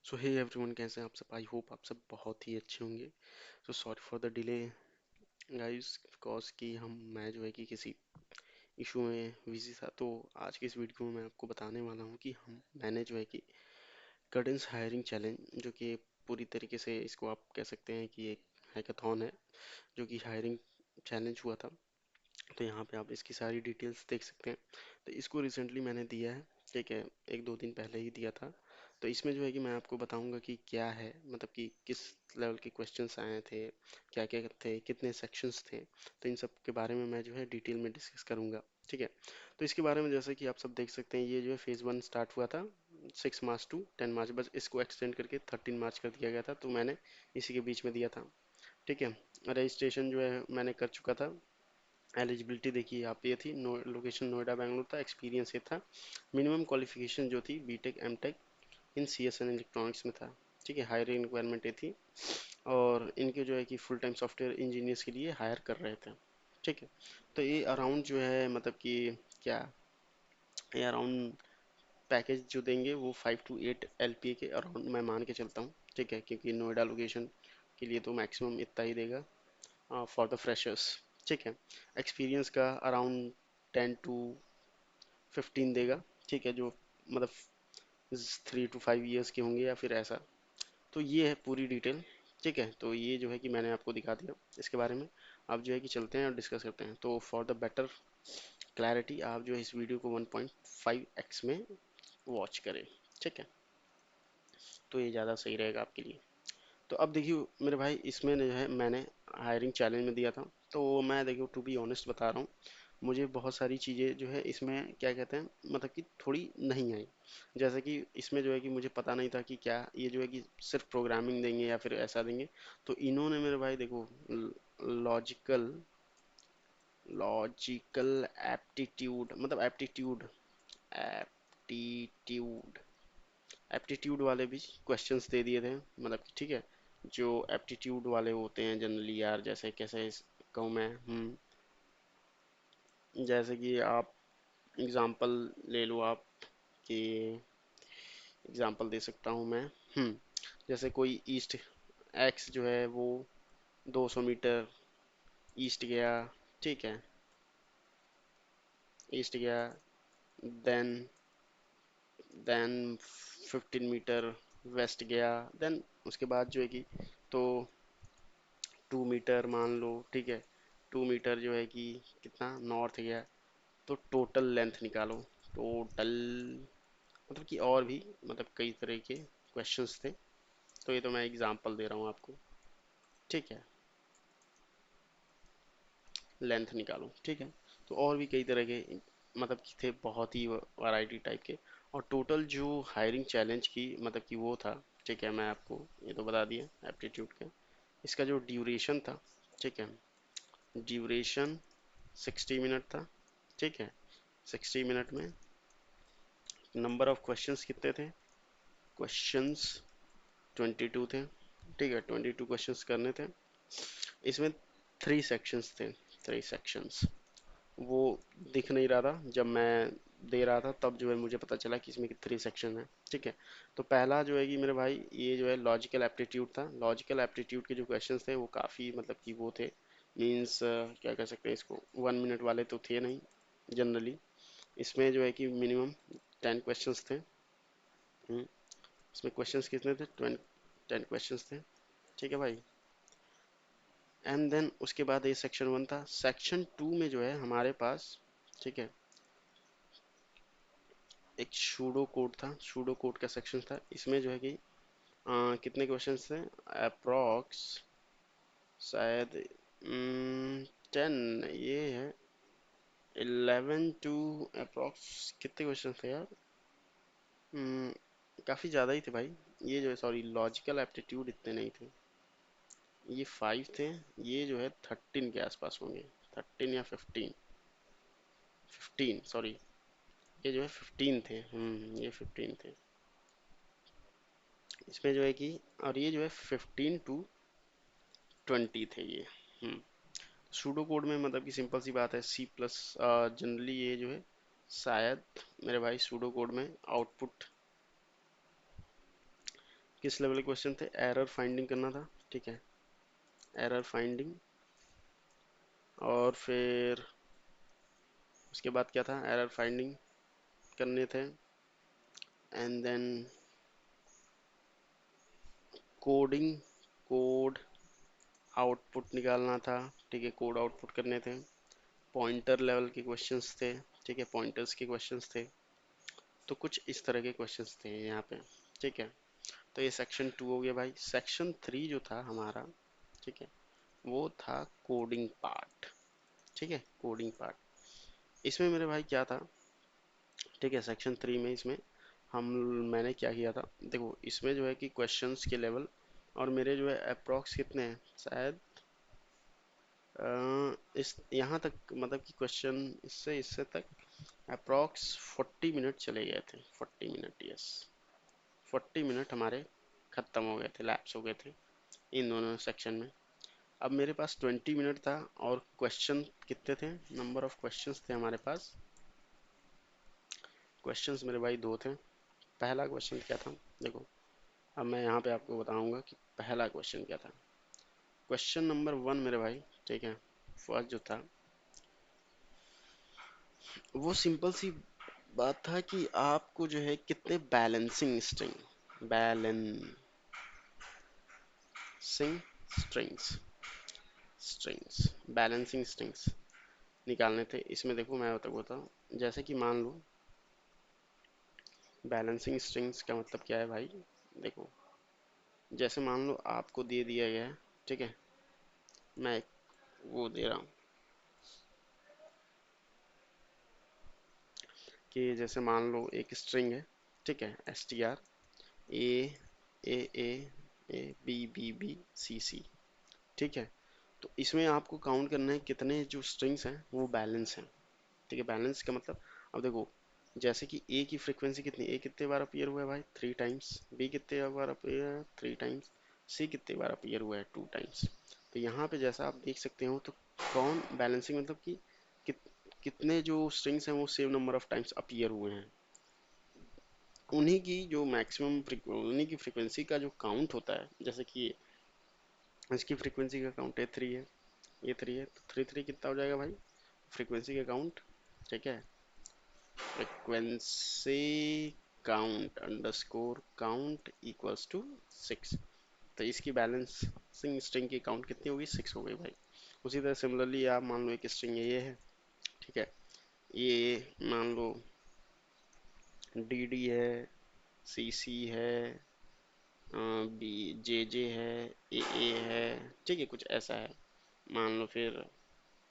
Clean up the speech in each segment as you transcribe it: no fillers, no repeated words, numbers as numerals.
सो hey everyone, कैसे हैं आप सब? आई होप आप सब बहुत ही अच्छे होंगे। So sorry for the delay guys, because कि मैं जो है कि किसी इशू में बिजी था। तो आज के इस वीडियो में मैं आपको बताने वाला हूँ कि मैंने जो है कि कर्टन्स हायरिंग चैलेंज, जो कि पूरी तरीके से इसको आप कह सकते हैं कि एक हैकाथॉन है, जो कि हायरिंग चैलेंज हुआ था। तो यहाँ पे आप इसकी सारी डिटेल्स देख सकते हैं। तो इसको रिसेंटली मैंने दिया है, ठीक है, एक दो दिन पहले ही दिया था। तो इसमें जो है कि मैं आपको बताऊंगा कि क्या है, मतलब कि किस लेवल के क्वेश्चंस आए थे, क्या क्या थे, कितने सेक्शंस थे। तो इन सब के बारे में मैं जो है डिटेल में डिस्कस करूंगा, ठीक है। तो इसके बारे में जैसे कि आप सब देख सकते हैं, ये जो है फेज़ 1 स्टार्ट हुआ था 6 मार्च टू 10 मार्च, बस इसको एक्सटेंड करके 13 मार्च कर दिया गया था। तो मैंने इसी के बीच में दिया था, ठीक है। रजिस्ट्रेशन जो है मैंने कर चुका था। एलिजिबिलिटी देखिए आप, ये थी लोकेशन नोएडा बेंगलोर था, एक्सपीरियंस ये था। मिनिमम क्वालिफिकेशन जो थी BTech MTech in CS and electronics में था, ठीक है। हायरिंग रिक्वायरमेंट ये थी, और इनके जो है कि फुल टाइम सॉफ्टवेयर इंजीनियर्स के लिए हायर कर रहे थे, ठीक है। तो ये अराउंड जो है, मतलब कि क्या, ये अराउंड पैकेज जो देंगे वो 5 to 8 LPA के अराउंड मैं मान के चलता हूँ, ठीक है, क्योंकि नोएडा लोकेशन के लिए तो मैक्सिमम इतना ही देगा फॉर द फ्रेशर्स, ठीक है। एक्सपीरियंस का अराउंड 10 to 15 देगा, ठीक है, जो मतलब 3 to 5 years के होंगे या फिर ऐसा। तो ये है पूरी डिटेल, ठीक है। तो ये जो है कि मैंने आपको दिखा दिया इसके बारे में। आप जो है कि चलते हैं और डिस्कस करते हैं। तो फॉर द बेटर क्लैरिटी आप जो है इस वीडियो को 1.5x में वॉच करें, ठीक है। तो ये ज़्यादा सही रहेगा आपके लिए। तो अब देखिए मेरे भाई, इसमें जो है मैंने हायरिंग चैलेंज में दिया था। तो मैं देखियो, टू बी ऑनेस्ट बता रहा हूँ, मुझे बहुत सारी चीज़ें जो है इसमें क्या कहते हैं, मतलब कि थोड़ी नहीं आई। जैसे कि इसमें जो है कि मुझे पता नहीं था कि क्या ये जो है कि सिर्फ प्रोग्रामिंग देंगे या फिर ऐसा देंगे। तो इन्होंने मेरे भाई देखो, लॉजिकल लॉजिकल एप्टीट्यूड, मतलब एप्टीट्यूड एप्टीट्यूड एप्टीट्यूड वाले भी क्वेश्चंस दे दिए थे, मतलब कि ठीक है। जो एप्टीट्यूड वाले होते हैं जनरली यार, जैसे कैसे कहूँ मैं, जैसे कि आप एग्जांपल ले लो आप, कि एग्जांपल दे सकता हूँ मैं। जैसे कोई ईस्ट एक्स जो है वो 200 मीटर ईस्ट गया, ठीक है, ईस्ट गया। देन देन 15 मीटर वेस्ट गया। देन उसके बाद जो है कि, तो 2 मीटर मान लो, ठीक है, 2 मीटर जो है कि कितना नॉर्थ गया। तो टोटल लेंथ निकालो, टोटल, मतलब कि और भी मतलब कई तरह के क्वेश्चंस थे। तो ये तो मैं एग्जांपल दे रहा हूँ आपको, ठीक है, लेंथ निकालो, ठीक है। तो और भी कई तरह के मतलब कि थे, बहुत ही वैरायटी टाइप के। और टोटल जो हायरिंग चैलेंज की मतलब कि वो था, ठीक है, मैं आपको ये तो बता दिया एप्टीट्यूड का। इसका जो ड्यूरेशन था, ठीक है, ड्यूरेशन 60 मिनट था, ठीक है। 60 मिनट में नंबर ऑफ क्वेश्चंस कितने थे? क्वेश्चंस 22 थे, ठीक है, 22 क्वेश्चंस करने थे। इसमें 3 सेक्शंस थे, 3 सेक्शंस। वो दिख नहीं रहा था जब मैं दे रहा था, तब जो है मुझे पता चला कि इसमें 3 सेक्शन है, ठीक है। तो पहला जो है कि मेरे भाई, ये जो है लॉजिकल एप्टीट्यूड था। लॉजिकल एप्टीट्यूड के जो क्वेश्चंस थे वो काफ़ी मतलब कि वो थे, मींस क्या कह सकते हैं इसको, 1 मिनट वाले तो थे नहीं जनरली। इसमें जो है कि मिनिमम 10 क्वेश्चंस थे। हम्म, इसमें क्वेश्चंस कितने थे? 10 क्वेश्चंस थे, ठीक है भाई। एंड देन उसके बाद ये सेक्शन 1 था। सेक्शन 2 में जो है हमारे पास, ठीक है, एक शूडो कोड था, शूडो कोड का सेक्शन था। इसमें जो है कि कितने क्वेश्चंस थे? अप्रॉक्स शायद 10, ये है 11 टू अप्रॉक्स, कितने क्वेश्चन थे यार? काफ़ी ज़्यादा ही थे भाई। ये जो है, सॉरी, लॉजिकल एप्टीट्यूड इतने नहीं थे, ये 5 थे। ये जो है 13 के आसपास होंगे, 13 या 15, 15 सॉरी, ये जो है 15 थे। ये 15 थे इसमें जो है कि। और ये जो है 15 to 20 थे ये। सूडो कोड में मतलब कि सिंपल सी बात है, C+, जनरली ये जो है, शायद मेरे भाई सूडो कोड में आउटपुट किस लेवल के क्वेश्चन थे? एरर फाइंडिंग करना था, ठीक है, एरर फाइंडिंग। और फिर उसके बाद क्या था? एरर फाइंडिंग करने थे, and then coding, code output निकालना था, ठीक है, कोड आउटपुट करने थे। पॉइंटर लेवल के क्वेश्चंस थे, ठीक है, पॉइंटर्स के क्वेश्चंस थे। तो कुछ इस तरह के क्वेश्चंस थे यहाँ पे, ठीक है। तो ये सेक्शन 2 हो गया भाई। सेक्शन 3 जो था हमारा, ठीक है, वो था कोडिंग पार्ट, ठीक है, कोडिंग पार्ट। इसमें मेरे भाई क्या था, ठीक है, सेक्शन 3 में इसमें हम मैंने क्या किया था, देखो इसमें जो है कि क्वेश्चंस के लेवल और मेरे जो है अप्रॉक्स कितने हैं, शायद इस यहाँ तक, मतलब कि क्वेश्चन इससे इससे तक अप्रॉक्स 40 मिनट चले गए थे, 40 मिनट, यस, 40 मिनट हमारे ख़त्म हो गए थे, लैप्स हो गए थे इन दोनों सेक्शन में। अब मेरे पास 20 मिनट था, और क्वेश्चन कितने थे, नंबर ऑफ क्वेश्चंस थे हमारे पास। क्वेश्चंस मेरे भाई दो थे। पहला क्वेश्चन क्या था, देखो अब मैं यहाँ पे आपको बताऊंगा कि पहला क्वेश्चन क्या था। क्वेश्चन नंबर 1 मेरे भाई, ठीक है, फर्स्ट जो था वो सिंपल सी बात था कि आपको जो है कितने balancing strings strings balancing strings निकालने थे। इसमें देखो मैं बताऊँ, जैसे कि मान लो बैलेंसिंग स्ट्रिंग्स का मतलब क्या है भाई, देखो जैसे मान लो आपको दे दिया गया है, ठीक है, मैं एक वो दे रहा हूँ कि जैसे मान लो एक स्ट्रिंग है, ठीक है, str A A B B B C C, ठीक है। तो इसमें आपको काउंट करना है कितने जो स्ट्रिंग्स हैं वो बैलेंस हैं, ठीक है। बैलेंस का मतलब, अब देखो जैसे कि ए की फ्रीक्वेंसी कितनी, ए कितने बार अपीयर हुआ है भाई, 3 टाइम्स, बी कितने बार अपीयर है, 3 टाइम्स, सी कितने बार अपीयर हुआ है, 2 टाइम्स। तो यहाँ पे जैसा आप देख सकते हो, तो कौन बैलेंसिंग मतलब कि कित, कितने जो स्ट्रिंग्स हैं वो same number of times appear हुए हैं, उन्हीं की जो मैक्सिमम उन्हीं की फ्रीक्वेंसी का जो काउंट होता है, जैसे कि इसकी फ्रीक्वेंसी का काउंट है 3 है, ये 3 है, तो 3 3 कितना हो जाएगा भाई, फ्रीक्वेंसी का काउंट, ठीक है, frequency count underscore count equals to 6। तो इसकी बैलेंसिंग स्ट्रिंग की काउंट कितनी होगी, 6 हो गई भाई। उसी तरह सिमिलरली आप मान लो एक स्ट्रिंग ये है, ठीक है, ये मान लो डी डी है, सी सी है, बी जे है, ए है, ठीक है, कुछ ऐसा है, मान लो फिर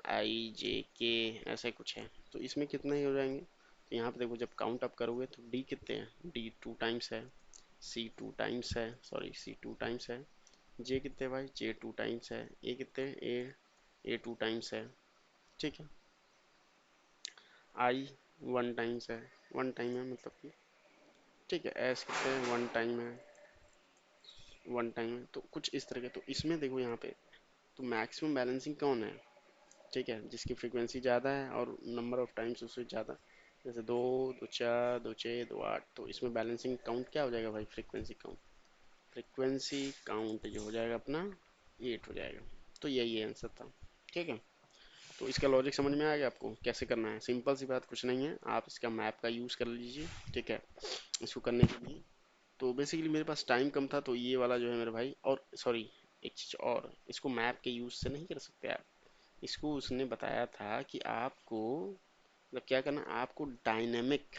आई जे के, ऐसा ही कुछ है। तो इसमें कितने ही हो जाएंगे, तो यहाँ पे देखो जब काउंट अप करोगे तो डी कितने हैं, डी 2 टाइम्स है, सी 2 टाइम्स है, सॉरी सी 2 टाइम्स है, जे कितने भाई, जे 2 टाइम्स है, ए कितने, ए 2 टाइम्स है, ठीक है, आई 1 टाइम्स है, 1 टाइम है मतलब कि, ठीक है, एस कितने हैं, 1 टाइम है, 1 टाइम है। तो कुछ इस तरह के, तो इसमें देखो यहाँ पे तो मैक्सिमम बैलेंसिंग कौन है, ठीक है, जिसकी फ्रीक्वेंसी ज़्यादा है और नंबर ऑफ टाइम्स उससे ज़्यादा, जैसे 2 2 4 2 6 2 8, तो इसमें बैलेंसिंग काउंट क्या हो जाएगा भाई, फ्रीक्वेंसी काउंट, फ्रीक्वेंसी काउंट जो हो जाएगा अपना 8 हो जाएगा। तो यही आंसर था, ठीक है। तो इसका लॉजिक समझ में आ गया आपको कैसे करना है, सिंपल सी बात, कुछ नहीं है, आप इसका मैप का यूज़ कर लीजिए, ठीक है, इसको करने के लिए। तो बेसिकली मेरे पास टाइम कम था, तो ये वाला जो है मेरे भाई, और सॉरी एक चीज़ और, इसको मैप के यूज़ से नहीं कर सकते आप, इसको उसने बताया था कि आपको मतलब क्या करना, आपको डायनेमिक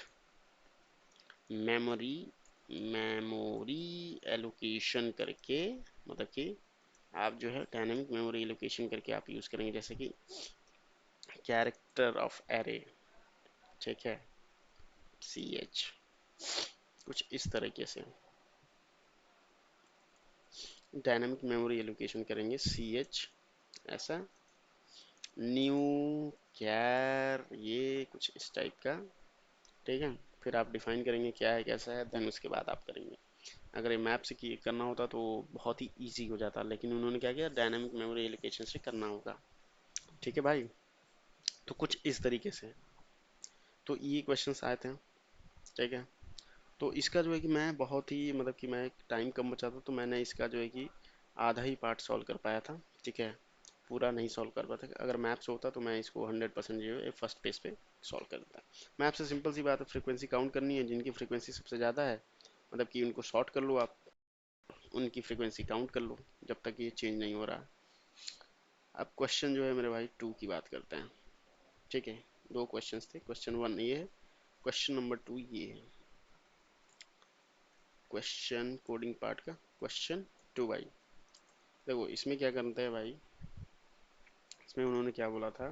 मेमोरी मेमोरी एलोकेशन करके, मतलब कि आप जो है डायनेमिक मेमोरी एलोकेशन करके आप यूज़ करेंगे, जैसे कि कैरेक्टर ऑफ एरे, ठीक है, सी एच, कुछ इस तरीके से डायनेमिक मेमोरी एलोकेशन करेंगे, सी एच ऐसा, न्यू कैर, ये कुछ इस टाइप का, ठीक है। फिर आप डिफाइन करेंगे क्या है कैसा है, देन उसके बाद आप करेंगे। अगर ये मैप से करना होता तो बहुत ही इजी हो जाता, लेकिन उन्होंने क्या किया, डायनामिक मेमोरी एलोकेशन से करना होगा, ठीक है भाई। तो कुछ इस तरीके से तो ये क्वेश्चंस आए थे, ठीक है। तो इसका जो है कि मैं बहुत ही मतलब कि मैं टाइम कम बचा था, तो मैंने इसका जो है कि आधा ही पार्ट सॉल्व कर पाया था। ठीक है, पूरा नहीं सॉल्व कर पाया था। अगर मैप्स होता तो मैं इसको 100% जो है फर्स्ट पेज पे सॉल्व कर देता। मैप से सिंपल सी बात है, फ्रीक्वेंसी काउंट करनी है, जिनकी फ्रीक्वेंसी सबसे ज़्यादा है मतलब कि उनको शॉर्ट कर लो आप, उनकी फ्रीक्वेंसी काउंट कर लो जब तक ये चेंज नहीं हो रहा। अब क्वेश्चन जो है मेरे भाई 2 की बात करते हैं। ठीक है, दो क्वेश्चंस थे, क्वेश्चन 1 ये है, क्वेश्चन नंबर 2 ये है। क्वेश्चन कोडिंग पार्ट का क्वेश्चन 2 भाई। देखो इसमें क्या करते हैं भाई, इसमें उन्होंने क्या बोला था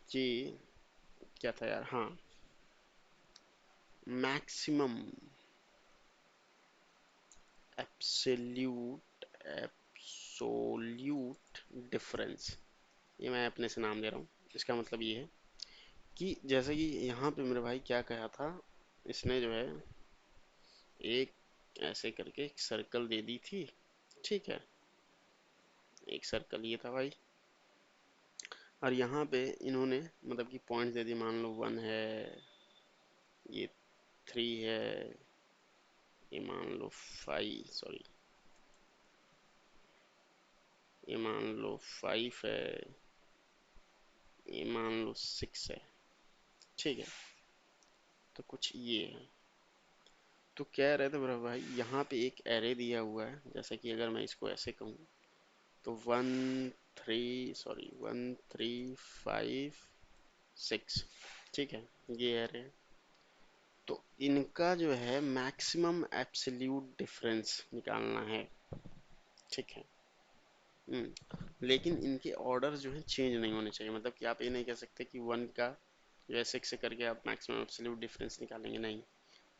कि क्या था यार, हाँ, मैक्सिमम एब्सोल्यूट एब्सोल्यूट डिफरेंस, ये मैं अपने से नाम दे रहा हूँ। इसका मतलब ये है कि जैसे कि यहाँ पे मेरे भाई क्या कहा था, इसने जो है एक ऐसे करके एक सर्कल दे दी थी। ठीक है, एक सर्कल ये था भाई, और यहाँ पे इन्होंने मतलब कि पॉइंट दे दिए, मान लो 1 है, ये 3 है, ये मान लो 5, सॉरी, ये मान लो 5 है, ये मान लो 6 है। ठीक है, तो कुछ ये है। तो कह रहे थे मेरा भाई यहाँ पे एक एरे दिया हुआ है, जैसे कि अगर मैं इसको ऐसे कहूँ तो 1 3 5 6। ठीक है, ये एरे है। तो इनका जो है मैक्सिमम एब्सोल्यूट डिफरेंस निकालना है। ठीक है। लेकिन इनके ऑर्डर जो है चेंज नहीं होने चाहिए, मतलब कि आप ये नहीं कह सकते कि 1 का जो है 6 से करके आप मैक्सिमम एब्सोल्यूट डिफरेंस निकालेंगे, नहीं।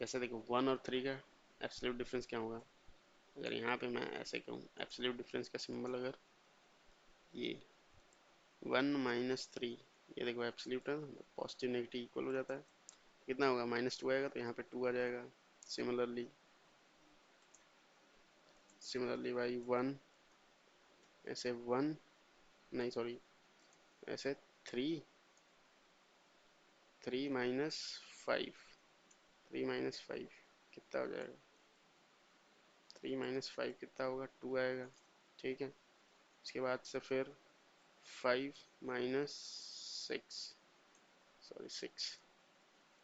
जैसे देखो 1 और 3 का एब्सोल्यूट डिफरेंस क्या होगा, अगर यहाँ पे मैं ऐसे कहूँ एब्सोल्यूट डिफरेंस का सिंबल अगर ये 1 - 3, ये देखो एब्सोल्यूट है, पॉजिटिव नेगेटिव इक्वल हो जाता है, कितना होगा -2 आएगा, तो यहाँ पे 2 आ जाएगा। सिमिलरली सिमिलरली भाई 1, ऐसे 1, नहीं सॉरी, ऐसे 3 3 - 5, 3 - 5 कितना हो जाएगा, 3 - 5 कितना होगा, 2 आएगा। ठीक है, उसके बाद से फिर 5 - 6, सॉरी 6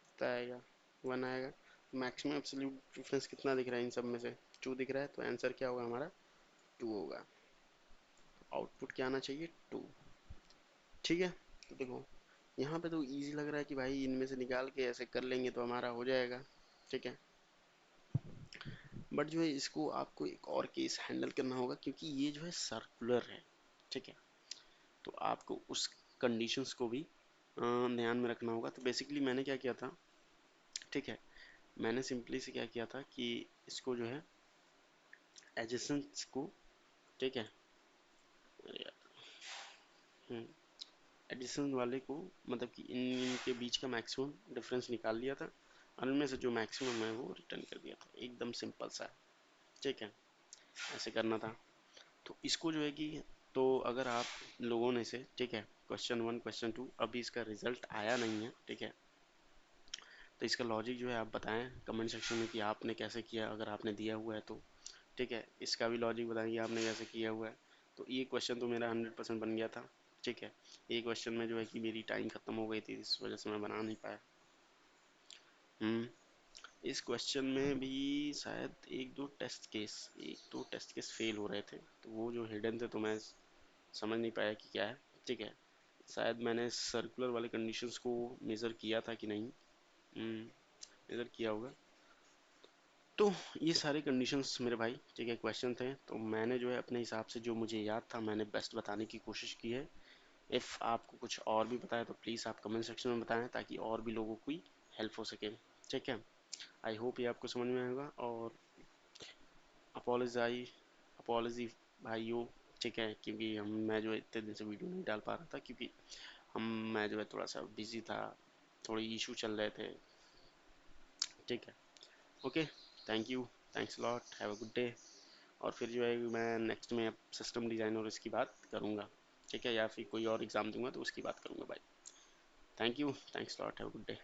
कितना आएगा, 1 आएगा। मैक्सिमम एब्सोल्यूट डिफरेंस कितना दिख रहा है इन सब में से, 2 दिख रहा है, तो आंसर क्या होगा हमारा, 2 होगा। आउटपुट क्या आना चाहिए, 2। ठीक है, तो देखो यहाँ पे तो इजी लग रहा है कि भाई इनमें से निकाल के ऐसे कर लेंगे तो हमारा हो जाएगा। ठीक है, बट जो है इसको आपको एक और केस हैंडल करना होगा, क्योंकि ये जो है सर्कुलर है। ठीक है, तो आपको उस कंडीशंस को भी ध्यान में रखना होगा। तो बेसिकली मैंने क्या किया था, ठीक है, मैंने सिंपली से क्या किया था कि इसको जो है एडजेसेंट्स को, ठीक है, अरे यार, एडिशन वाले को मतलब कि इनके बीच का मैक्सिमम डिफरेंस निकाल लिया था, और इनमें से जो मैक्सिमम है वो रिटर्न कर दिया था, एकदम सिंपल सा है। ठीक है, ऐसे करना था। तो इसको जो है कि, तो अगर आप लोगों ने से, ठीक है, क्वेश्चन 1 क्वेश्चन 2 अभी इसका रिजल्ट आया नहीं है, ठीक है, तो इसका लॉजिक जो है आप बताएं कमेंट सेक्शन में कि आपने कैसे किया, अगर आपने दिया हुआ है तो। ठीक है, इसका भी लॉजिक बताएंगे आपने कैसे किया हुआ है। तो ये क्वेश्चन तो मेरा 100% बन गया था। ठीक है, ये क्वेश्चन में जो है कि मेरी टाइम खत्म हो गई थी, इस वजह से मैं बना नहीं पाया। हम्म इस क्वेश्चन में भी शायद एक दो टेस्ट केस फेल हो रहे थे, तो वो जो हिडन थे तो मैं समझ नहीं पाया कि क्या है। ठीक है, शायद मैंने सर्कुलर वाले कंडीशंस को मेज़र किया था कि नहीं, मेज़र किया होगा। तो ये सारे कंडीशंस मेरे भाई, ठीक है, क्वेश्चन थे, तो मैंने जो है अपने हिसाब से जो मुझे याद था मैंने बेस्ट बताने की कोशिश की है। इफ़ आपको कुछ और भी पता है तो प्लीज़ आप कमेंट सेक्शन में बताएं, ताकि और भी लोगों की हेल्प हो सके। ठीक है, आई होप ये आपको समझ में आएगा। और अपोलोजाई अपोलॉजी भाइयों, ठीक है, क्योंकि मैं जो है इतने दिन से वीडियो नहीं डाल पा रहा था, क्योंकि मैं जो है थोड़ा सा बिजी था, थोड़े इशू चल रहे थे। ठीक है, okay, thank you, thanks lot, have a good day. और फिर जो है मैं नेक्स्ट में अब सिस्टम डिज़ाइन और इसकी बात करूँगा। ठीक है, या फिर कोई और एग्ज़ाम दूंगा तो उसकी बात करूँगा भाई। Thank you, thanks lot, have a good day.